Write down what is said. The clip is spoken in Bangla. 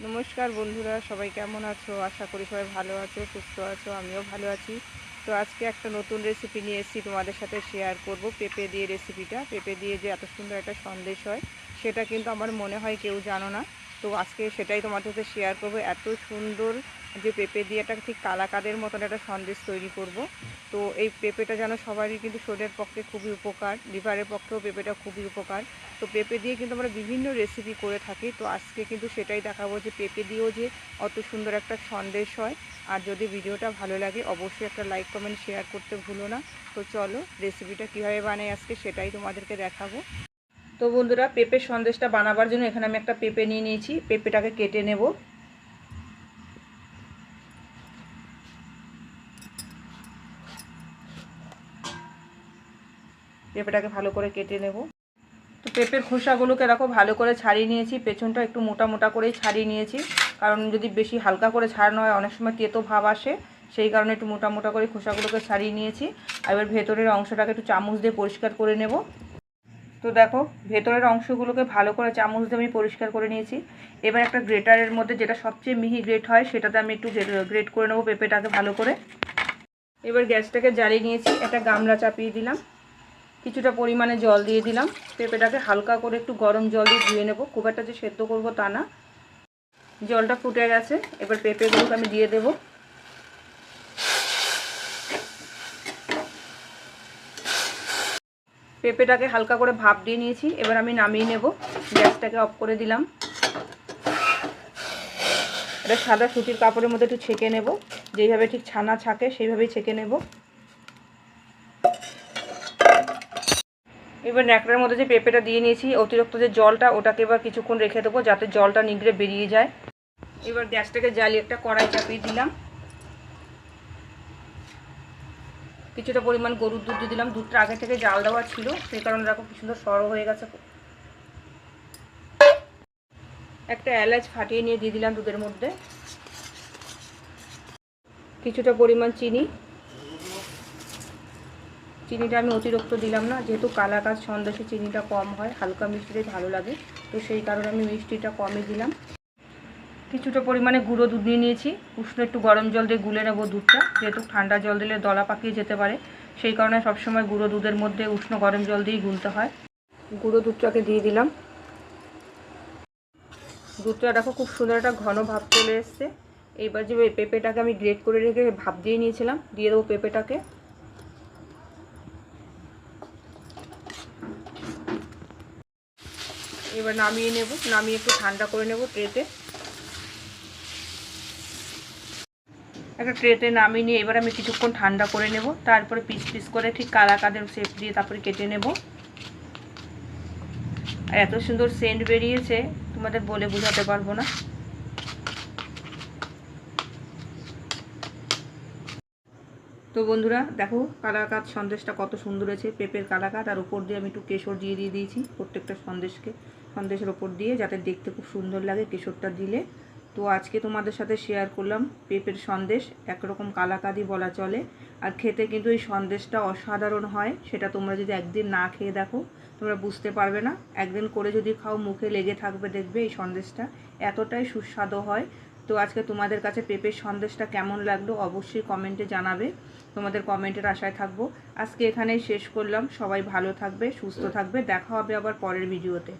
নমস্কার বন্ধুরা, সবাই কেমন আছো? আশা করি সবাই ভালো আছো, সুস্থ আছো। আমিও ভালো আছি। তো আজকে একটা নতুন রেসিপি নিয়ে এসেছি, তোমাদের সাথে শেয়ার করব। পেঁপে দিয়ে রেসিপিটা, পেঁপে দিয়ে যে এত সুন্দর একটা সন্দেশ হয় সেটা কিন্তু আমার মনে হয় কেউ জানো না। তো আজকে সেটাই তোমাদের সাথে শেয়ার করব। এত সুন্দর যে পেঁপে দিয়ে একটা ঠিক কালাকাদের মতন একটা সন্দেশ তৈরি করব। তো এই পেঁপেটা যেন সবারই কিন্তু শরীরের পক্ষে খুবই উপকার, লিভারের পক্ষেও পেঁপেটা খুবই উপকার। তো পেঁপে দিয়ে কিন্তু আমরা বিভিন্ন রেসিপি করে থাকি। তো আজকে কিন্তু সেটাই দেখাবো যে পেঁপে দিয়েও যে অত সুন্দর একটা সন্দেশ হয়। আর যদি ভিডিওটা ভালো লাগে অবশ্যই একটা লাইক কমেন্ট শেয়ার করতে ভুলো না। তো চলো রেসিপিটা কীভাবে বানাই আজকে সেটাই তোমাদেরকে দেখাবো। তো বন্ধুরা, পেঁপের সন্দেশটা বানাবার জন্য এখানে আমি একটা পেঁপে নিয়ে নিয়েছি। পেঁপেটাকে কেটে নেব। পেঁপেটাকে ভালো করে কেটে নেব। তো পেঁপের খোসাগুলোকে দেখো ভালো করে ছাড়িয়ে নিয়েছি। পেছনটা একটু মোটা মোটা করেই ছাড়িয়ে নিয়েছি, কারণ যদি বেশি হালকা করে ছাড়ানো হয় অনেক সময় তেতো ভাব আসে, সেই কারণে একটু মোটা মোটা করে খোসাগুলোকে ছাড়িয়ে নিয়েছি। আর এবার ভেতরের অংশটাকে একটু চামচ দিয়ে পরিষ্কার করে নেব। তো দেখো ভেতরের অংশগুলোকে ভালো করে চামচ দিয়ে আমি পরিষ্কার করে নিয়েছি। এবার একটা গ্রেটারের মধ্যে, যেটা সবচেয়ে মিহি গ্রেট হয়, সেটাতে আমি একটু গ্রেট করে নেবো পেঁপেটাকে ভালো করে। এবার গ্যাসটাকে জ্বালিয়ে নিয়েছি, একটা গামলা চাপিয়ে দিলাম, কিছুটা পরিমাণে জল দিয়ে দিলাম। পেঁপেটাকে হালকা করে একটু গরম জল দিয়ে ধুয়ে নেব, খুব একটা যে সেদ্ধ করবো তা না। জলটা ফুটে গেছে, এবার পেঁপেগুলোকে আমি দিয়ে দেব। পেঁপেটাকে হালকা করে ভাপ দিয়ে নিয়েছি, এবার আমি নামিয়ে নেব। গ্যাসটাকে অফ করে দিলাম। এটা সাদা সুতির কাপড়ের মধ্যে একটু ছেঁকে নেব, যেইভাবে ঠিক ছানা ছাঁকে সেইভাবেই ছেঁকে নেব। এবার ন্যাকড়ার মধ্যে যে পেঁপেটা দিয়ে নিয়েছি, অতিরিক্ত যে জলটা ওটাকে এবার কিছুক্ষণ রেখে দেবো যাতে জলটা নিগড়ে বেরিয়ে যায়। এবার গ্যাসটাকে জ্বালিয়ে একটা কড়াই চাপিয়ে দিলাম, কিছুটা পরিমাণ গরুর দুধ দিয়ে দিলাম। দুধটা আগে থেকে জাল দেওয়া ছিল, সেই কারণে দেখো কি সুন্দর সরো হয়ে গেছে। একটা এলাচ ফাটিয়ে নিয়ে দিয়ে দিলাম দুধের মধ্যে। কিছুটা পরিমাণ চিনি, চিনিটা আমি অতিরিক্ত দিলাম না, যেহেতু কালাকাঁদ সন্দেশে চিনিটা কম হয়, হালকা মিষ্টিটাই ভালো লাগে, তো সেই কারণে আমি মিষ্টিটা কমই দিলাম। কিছুটা পরিমাণে গুঁড়ো দুধ নিয়ে নিয়েছি, উষ্ণ একটু গরম জল দিয়ে গুলে নেব দুধটা, যেহেতু ঠান্ডা জল দিলে দলা পাকিয়ে যেতে পারে, সেই কারণে সবসময় গুঁড়ো দুধের মধ্যে উষ্ণ গরম জল দিয়েই গুলতে হয়। গুঁড়ো দুধটাকে দিয়ে দিলাম। দুধটা দেখো খুব সুন্দর একটা ঘন ভাব চলে এসছে। এইবার যে পেঁপেটাকে আমি গ্রেট করে রেখে ভাপ দিয়ে নিয়েছিলাম, দিয়ে দেবো পেঁপেটাকে। এবার নামিয়ে নেব, নামিয়ে একটু ঠান্ডা করে নেব ট্রেতে। একটা ট্রেতে নামিয়ে নিয়ে এবার আমি কিছুক্ষণ ঠান্ডা করে নেব, তারপরে পিস পিস করে ঠিক কালাকাদের শেপ দিয়ে তারপরে কেটে নেব। আর এত সুন্দর সেন্ট বেরিয়েছে তোমাদের বলে বোঝাতে পারবো না। তো বন্ধুরা দেখো কালাকাঁদ সন্দেশটা কত সুন্দর হয়েছে, পেঁপের কালাকাঁদ, আর উপর দিয়ে আমি একটু কেশর দিয়ে দিয়েছি প্রত্যেকটা সন্দেশের ওপর দিয়ে, যাতে দেখতে খুব সুন্দর লাগে কেশরটা দিলে। তো আজকে তোমাদের সাথে শেয়ার করলাম পেঁপের সন্দেশ, একরকম কালাকাঁদই বলা চলে। আর খেতে কিন্তু এই সন্দেশটা অসাধারণ হয়, সেটা তোমরা যদি একদিন না খেয়ে দেখো তোমরা বুঝতে পারবে না। একদিন করে যদি খাও মুখে লেগে থাকবে, দেখবে এই সন্দেশটা এতটাই সুস্বাদু হয়। তো আজকে তোমাদের কাছে পেঁপের সন্দেশটা কেমন লাগলো অবশ্যই কমেন্টে জানাবে, তোমাদের কমেন্টের আশায় থাকবো। আজকে এখানেই শেষ করলাম, সবাই ভালো থাকবে, সুস্থ থাকবে, দেখা হবে আবার পরের ভিডিওতে।